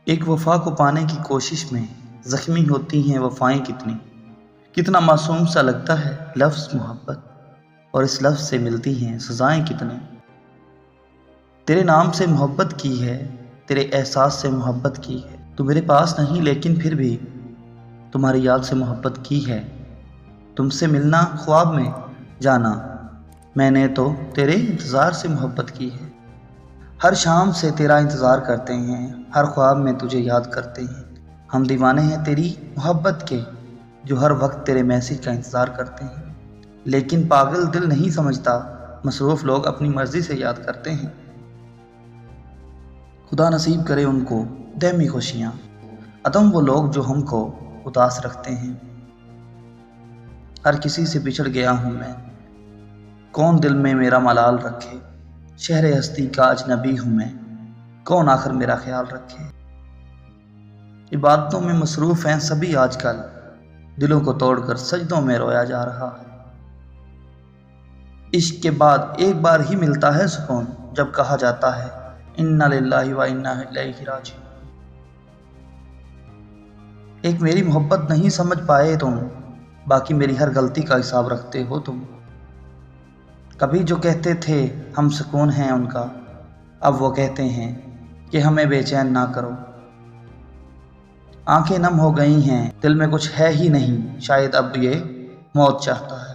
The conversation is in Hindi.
एक वफ़ा को पाने की कोशिश में ज़ख्मी होती हैं वफ़ाएं कितनी। कितना मासूम सा लगता है लफ्ज़ मोहब्बत, और इस लफ्ज़ से मिलती हैं सज़ाएं कितनी। तेरे नाम से मोहब्बत की है, तेरे एहसास से मोहब्बत की है। तू मेरे पास नहीं लेकिन फिर भी तुम्हारी याद से मोहब्बत की है। तुमसे मिलना ख्वाब में जाना, मैंने तो तेरे इंतज़ार से मोहब्बत की है। हर शाम से तेरा इंतज़ार करते हैं, हर ख्वाब में तुझे याद करते हैं। हम दीवाने हैं तेरी मोहब्बत के, जो हर वक्त तेरे मैसेज का इंतज़ार करते हैं। लेकिन पागल दिल नहीं समझता, मसरूफ़ लोग अपनी मर्ज़ी से याद करते हैं। खुदा नसीब करे उनको दैमी खुशियाँ, अदम वो लोग जो हमको उदास रखते हैं। हर किसी से बिछड़ गया हूँ मैं, कौन दिल में मेरा मलाल रखे। शहर हस्ती का अजनबी हूँ मैं, कौन आखिर मेरा ख्याल रखे। इबादतों में मसरूफ़ हैं सभी आजकल, दिलों को तोड़कर सजदों में रोया जा रहा है। इश्क के बाद एक बार ही मिलता है सुकून, जब कहा जाता है इन्ना लिल्लाहि व इन्ना इलैहि राजिऊन। एक मेरी मोहब्बत नहीं समझ पाए तुम, बाकी मेरी हर गलती का हिसाब रखते हो तुम। कभी जो कहते थे हम सुकून हैं उनका, अब वो कहते हैं कि हमें बेचैन ना करो। आंखें नम हो गई हैं, दिल में कुछ है ही नहीं, शायद अब ये मौत चाहता है।